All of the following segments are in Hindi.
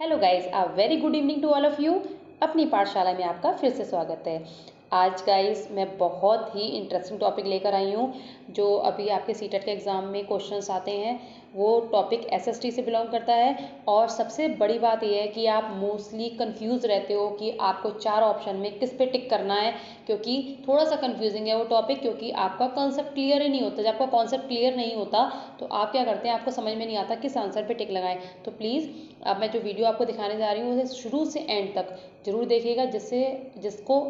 Hello guys, a very good evening to all of you. अपनी पाठशाला में आपका फिर से स्वागत है। आज गाइस मैं बहुत ही इंटरेस्टिंग टॉपिक लेकर आई हूँ। जो अभी आपके सीटेट के एग्ज़ाम में क्वेश्चंस आते हैं वो टॉपिक एसएसटी से बिलोंग करता है। और सबसे बड़ी बात यह है कि आप मोस्टली कंफ्यूज रहते हो कि आपको 4 ऑप्शन में किस पे टिक करना है, क्योंकि थोड़ा सा कंफ्यूजिंग है वो टॉपिक, क्योंकि आपका कॉन्सेप्ट क्लियर ही नहीं होता। जब आपका कॉन्सेप्ट क्लियर नहीं होता तो आप क्या करते हैं, आपको समझ में नहीं आता किस आंसर पे टिक लगाएं। तो प्लीज़ अब मैं जो वीडियो आपको दिखाने जा रही हूँ उसे शुरू से एंड तक जरूर देखिएगा, जिसको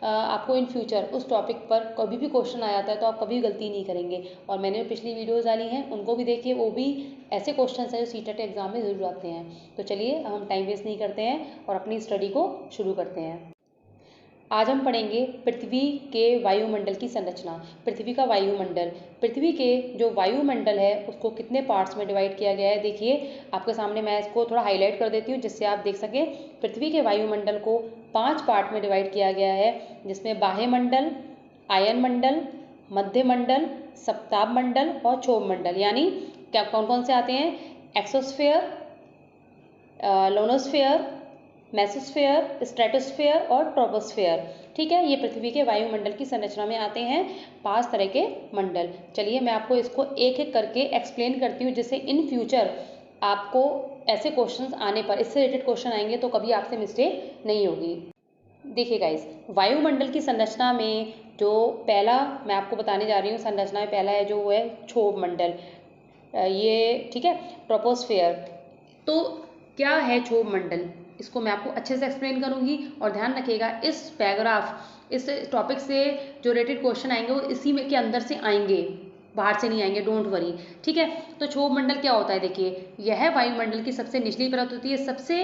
आपको इन फ्यूचर उस टॉपिक पर कभी भी क्वेश्चन आ जाता है तो आप कभी गलती नहीं करेंगे। और मैंने जो पिछली वीडियोस डाली हैं उनको भी देखिए, वो भी ऐसे क्वेश्चन हैं जो सीटेट एग्जाम में जरूर आते हैं। तो चलिए हम टाइम वेस्ट नहीं करते हैं और अपनी स्टडी को शुरू करते हैं। आज हम पढ़ेंगे पृथ्वी के वायुमंडल की संरचना। पृथ्वी का वायुमंडल, पृथ्वी के जो वायुमंडल है उसको कितने पार्ट्स में डिवाइड किया गया है। देखिए आपके सामने मैं इसको थोड़ा हाईलाइट कर देती हूँ जिससे आप देख सकें। पृथ्वी के वायुमंडल को 5 पार्ट में डिवाइड किया गया है, जिसमें बाह्य मंडल, आयन मंडल, मध्य मंडल, सप्ताभ मंडल और क्षोभ मंडल। यानी क्या कौन कौन से आते हैं? एक्सोस्फेयर, लोनोस्फेयर, मेसोस्फेयर, स्ट्रेटोस्फेयर और ट्रोपोस्फेयर। ठीक है, ये पृथ्वी के वायुमंडल की संरचना में आते हैं 5 तरह के मंडल। चलिए मैं आपको इसको एक एक करके एक्सप्लेन करती हूँ, जिससे इन फ्यूचर आपको ऐसे क्वेश्चंस आने पर, इससे रिलेटेड क्वेश्चन आएंगे तो कभी आपसे मिस्टेक नहीं होगी। देखिए गाइस, वायुमंडल की संरचना में जो पहला मैं आपको बताने जा रही हूँ, संरचना में पहला है जो वो है क्षोभ मंडल। ये ठीक है, ट्रोपोस्फेयर। तो क्या है क्षोभ मंडल, इसको मैं आपको अच्छे से एक्सप्लेन करूंगी। और ध्यान रखिएगा इस पैराग्राफ, इस टॉपिक से जो रिलेटेड क्वेश्चन आएंगे वो इसी में के अंदर से आएंगे, बाहर से नहीं आएंगे, डोंट वरी। ठीक है, तो क्षोभ मंडल क्या होता है? देखिए यह वायुमंडल की सबसे निचली परत होती है। सबसे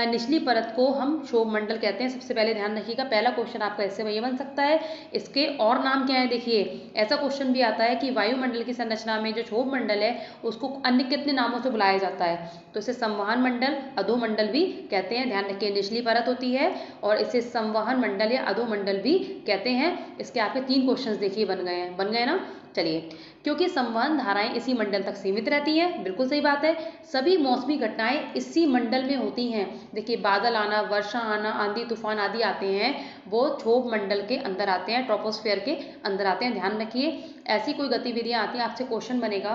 निचली परत को हम क्षोभ मंडल कहते हैं। सबसे पहले ध्यान रखिएगा, पहला क्वेश्चन आपका इससे ये बन सकता है, इसके और नाम क्या है। देखिए ऐसा क्वेश्चन भी आता है कि वायुमंडल की संरचना में जो क्षोभ मंडल है उसको अन्य कितने नामों से बुलाया जाता है। तो इसे संवहन मंडल, अधोमंडल भी कहते हैं। ध्यान रखिए निचली परत होती है और इसे संवहन मंडल या अधोमंडल भी कहते हैं। इसके आपके 3 क्वेश्चंस देखिए बन गए ना। चलिए, क्योंकि संवहन धाराएं इसी मंडल तक सीमित रहती हैं, बिल्कुल सही बात है। सभी मौसमी घटनाएं इसी मंडल में होती हैं। देखिए बादल आना, वर्षा आना, आंधी तूफान आदि आते हैं वो क्षोभ मंडल के अंदर आते हैं, ट्रोपोस्फेयर के अंदर आते हैं। ध्यान रखिए ऐसी कोई गतिविधियां आती हैं, आपसे क्वेश्चन बनेगा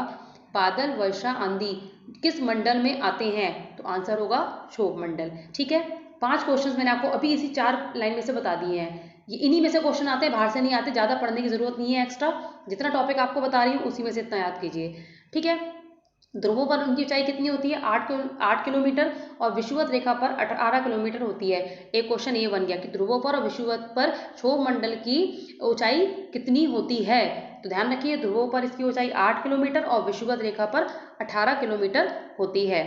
बादल, वर्षा, आंधी किस मंडल में आते हैं, तो आंसर होगा क्षोभ मंडल। ठीक है, 5 क्वेश्चंस मैंने आपको अभी इसी 4 लाइन में से बता दिए हैं। ये इन्हीं में से क्वेश्चन आते हैं, बाहर से नहीं आते। ज़्यादा पढ़ने की जरूरत नहीं है एक्स्ट्रा, जितना टॉपिक आपको बता रही हूँ उसी में से इतना याद कीजिए। ठीक है, ध्रुवों पर उनकी ऊंचाई कितनी होती है? 8 किलोमीटर और विषुवत रेखा पर 18 किलोमीटर होती है। एक क्वेश्चन ये बन गया कि ध्रुवों पर और विषुवत पर क्षोभ मंडल की ऊंचाई कितनी होती है। तो ध्यान रखिए ध्रुवों पर इसकी ऊंचाई 8 किलोमीटर और विषुवत रेखा पर 18 किलोमीटर होती है।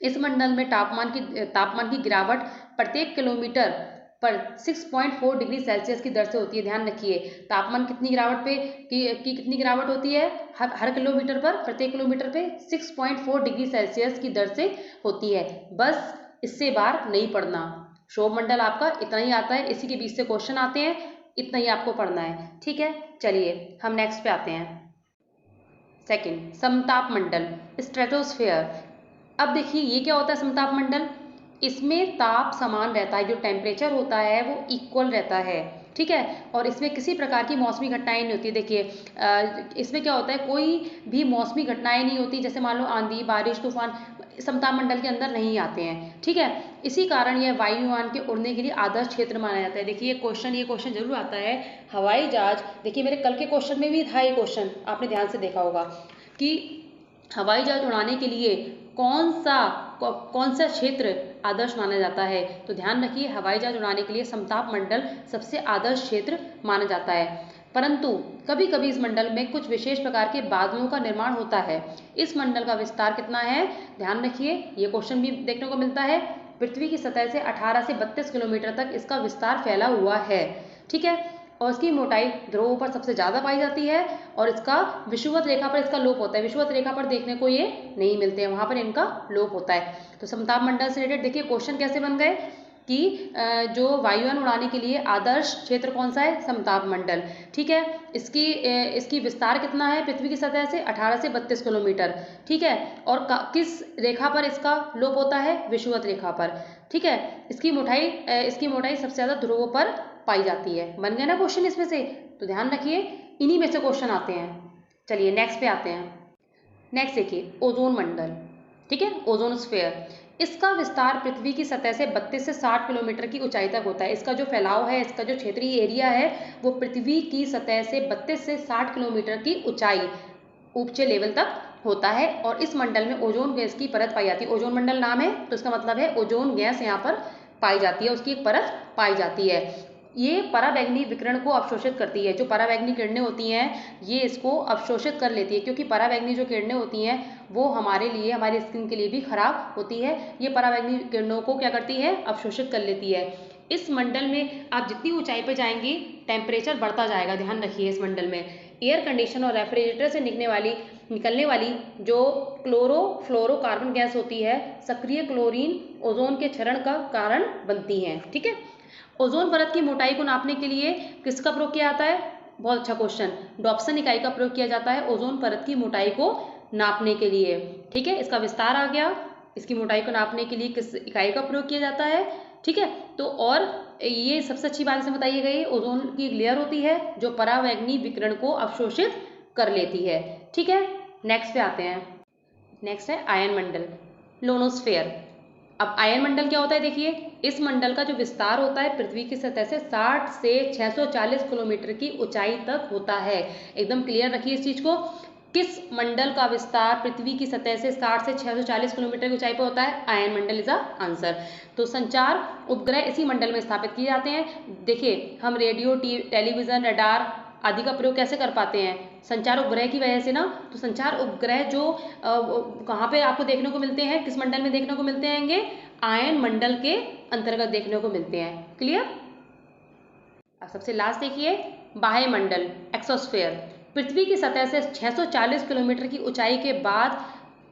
इस मंडल में तापमान की गिरावट प्रत्येक किलोमीटर पर 6.4 डिग्री सेल्सियस की दर से होती है। ध्यान रखिए तापमान कितनी गिरावट पे की कितनी गिरावट होती है? हर किलोमीटर पर, प्रत्येक किलोमीटर पे 6.4 डिग्री सेल्सियस की दर से होती है। बस इससे बाहर नहीं पढ़ना। क्षोभ मंडल आपका इतना ही आता है, इसी के बीच से क्वेश्चन आते हैं, इतना ही आपको पढ़ना है। ठीक है, चलिए हम नेक्स्ट पे आते हैं। सेकंड, समताप मंडल, स्ट्रेटोस्फेयर। अब देखिए ये क्या होता है समताप मंडल? इसमें ताप समान रहता है, जो टेम्परेचर होता है वो इक्वल रहता है। ठीक है, और इसमें किसी प्रकार की मौसमी घटनाएं नहीं होती। देखिए इसमें क्या होता है, कोई भी मौसमी घटनाएं नहीं होती, जैसे मान लो आंधी, बारिश, तूफान समताप मंडल के अंदर नहीं आते हैं। ठीक है, इसी कारण यह वायुयान के उड़ने के लिए आदर्श क्षेत्र माना जाता है। देखिए ये क्वेश्चन जरूर आता है, हवाई जहाज। देखिए मेरे कल के क्वेश्चन में भी था ये क्वेश्चन, आपने ध्यान से देखा होगा कि हवाई जहाज उड़ाने के लिए कौन सा क्षेत्र आदर्श माना जाता है। तो ध्यान रखिए हवाई जहाज उड़ाने के लिए समताप मंडल सबसे आदर्श क्षेत्र माना जाता है। परंतु कभी कभी इस मंडल में कुछ विशेष प्रकार के बादलों का निर्माण होता है। इस मंडल का विस्तार कितना है? ध्यान रखिए ये क्वेश्चन भी देखने को मिलता है। पृथ्वी की सतह से 18 से 32 किलोमीटर तक इसका विस्तार फैला हुआ है। ठीक है, और इसकी मोटाई ध्रुवों पर सबसे ज्यादा पाई जाती है और इसका विषुवत रेखा पर इसका लोप होता है। विषुवत रेखा पर देखने को ये नहीं मिलते हैं, वहां पर इनका लोप होता है। तो समताप मंडल से रिलेटेड देखिए क्वेश्चन कैसे बन गए। कि जो वायुयान उड़ाने के लिए आदर्श क्षेत्र कौन सा है, समताप मंडल। ठीक है, इसकी विस्तार कितना है पृथ्वी की सतह से, 18 से 32 किलोमीटर। ठीक है, और किस रेखा पर इसका लोप होता है, विषुवत रेखा पर। ठीक है, इसकी मोटाई सबसे ज़्यादा ध्रुवों पर पाई जाती है। बन गया ना क्वेश्चन इसमें से, तो ध्यान रखिए इन्हीं में से क्वेश्चन आते हैं। चलिए नेक्स्ट पे आते हैं। नेक्स्ट देखिए ओजोन मंडल। ठीक है, ओजोन स्फीयर, इसका विस्तार पृथ्वी की सतह से 32 से 60 किलोमीटर की ऊंचाई तक होता है। इसका जो फैलाव है, इसका जो क्षेत्रीय एरिया है, वो पृथ्वी की सतह से 32 से 60 किलोमीटर की ऊंचाई ऊंचे लेवल तक होता है। और इस मंडल में ओजोन गैस की परत पाई जाती है। ओजोन मंडल नाम है तो इसका मतलब है ओजोन गैस यहाँ पर पाई जाती है, उसकी एक परत पाई जाती है। ये पराबैंगनी विकिरण को अवशोषित करती है। जो पराबैंगनी किरणें होती हैं ये इसको अवशोषित कर लेती है, क्योंकि पराबैंगनी जो किरणें होती हैं वो हमारे लिए, हमारी स्किन के लिए भी खराब होती है। ये पराबैंगनी किरणों को क्या करती है, अवशोषित कर लेती है। इस मंडल में आप जितनी ऊंचाई पर जाएंगी टेम्परेचर बढ़ता जाएगा। ध्यान रखिए इस मंडल में एयर कंडीशन और रेफ्रिजरेटर से निकलने वाली जो क्लोरोफ्लोरोकार्बन गैस होती है, सक्रिय क्लोरीन ओजोन के क्षरण का कारण बनती है। ठीक है, ओजोन परत की मोटाई को नापने के लिए किसका प्रयोग किया जाता है, बहुत अच्छा क्वेश्चन, डॉप्सन इकाई का प्रयोग किया जाता है ओजोन परत की मोटाई को नापने के लिए। ठीक है, इसका विस्तार आ गया। इसकी मोटाई को नापने के लिए किस इकाई का प्रयोग किया जाता है। ठीक है, तो और ये सबसे अच्छी बात इसमें बताई गई, ओजोन की लेयर होती है जो पराबैंगनी विकिरण को अवशोषित कर लेती है। ठीक है, नेक्स्ट पे आते हैं। नेक्स्ट है आयन मंडल, लोनोस्फेयर। अब आयन मंडल क्या होता है, देखिए इस मंडल का जो विस्तार होता है पृथ्वी की सतह से 60 से 640 किलोमीटर की ऊंचाई तक होता है। एकदम क्लियर रखिए इस चीज को, किस मंडल का विस्तार पृथ्वी की सतह से 60 से 640 किलोमीटर की ऊंचाई पर होता है, आयन मंडल इज आंसर। तो संचार उपग्रह इसी मंडल में स्थापित किए जाते हैं। देखिए हम रेडियो, टेलीविजन, रडार आदि का प्रयोग कैसे कर पाते हैं, संचार उपग्रह की वजह से ना। तो संचार उपग्रह जो कहाँ पे आपको देखने को मिलते हैं, किस मंडल में देखने को मिलते हैं, आयन मंडल के अंतर्गत देखने को मिलते हैं। क्लियर। अब सबसे लास्ट देखिए बाह्य मंडल, एक्सोस्फेयर। पृथ्वी की सतह से 640 किलोमीटर की ऊंचाई के बाद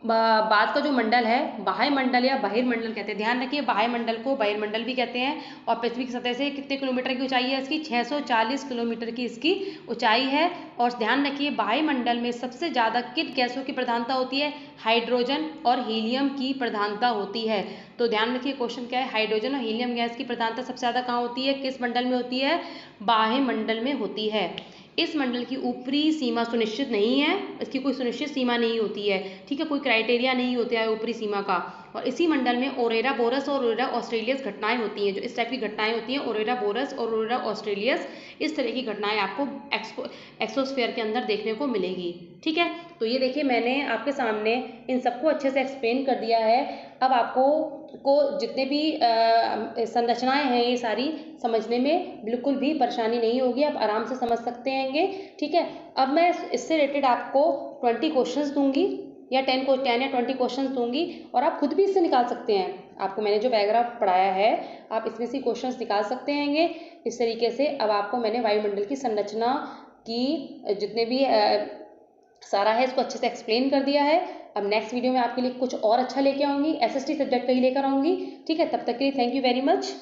का जो मंडल है बाह्य मंडल या बहिर्मंडल कहते हैं। ध्यान रखिए बाह्य मंडल को बहिर्मंडल भी कहते हैं। और पृथ्वी की सतह से कितने किलोमीटर की ऊंचाई है इसकी, 640 किलोमीटर की इसकी ऊंचाई है। और ध्यान रखिए बाह्य मंडल में सबसे ज़्यादा किन गैसों की प्रधानता होती है, हाइड्रोजन और हीलियम की प्रधानता होती है। तो ध्यान रखिए क्वेश्चन क्या है, हाइड्रोजन और हीलियम गैस की प्रधानता सबसे ज़्यादा कहाँ होती है, किस मंडल में होती है, बाह्य मंडल में होती है। इस मंडल की ऊपरी सीमा सुनिश्चित नहीं है, इसकी कोई सुनिश्चित सीमा नहीं होती है। ठीक है, कोई क्राइटेरिया नहीं होता है ऊपरी सीमा का। और इसी मंडल में ओरेरा बोरस और ओरेरा ऑस्ट्रेलियस घटनाएं होती हैं। जो इस टाइप की घटनाएं होती हैं ओरेरा बोरस और ओरेरा ऑस्ट्रेलियस, इस तरह की घटनाएं आपको एक्सोस्फीयर के अंदर देखने को मिलेगी। ठीक है, तो ये देखिए मैंने आपके सामने इन सबको अच्छे से एक्सप्लेन कर दिया है। अब आपको जितने भी संरचनाएं हैं ये सारी समझने में बिल्कुल भी परेशानी नहीं होगी, आप आराम से समझ सकते हैंगे। ठीक है, अब मैं इससे रिलेटेड आपको 20 क्वेश्चंस दूंगी या 10 या 20 क्वेश्चंस दूंगी और आप खुद भी इससे निकाल सकते हैं। आपको मैंने जो पैराग्राफ पढ़ाया है आप इसमें से क्वेश्चंस निकाल सकते हैंगे। इस तरीके से अब आपको मैंने वायुमंडल की संरचना की जितने भी सारा है इसको अच्छे से एक्सप्लेन कर दिया है। अब नेक्स्ट वीडियो में आपके लिए कुछ और अच्छा लेके आऊँगी, SST सब्जेक्ट का ही लेकर आऊँगी। ठीक है, तब तक के लिए थैंक यू वेरी मच।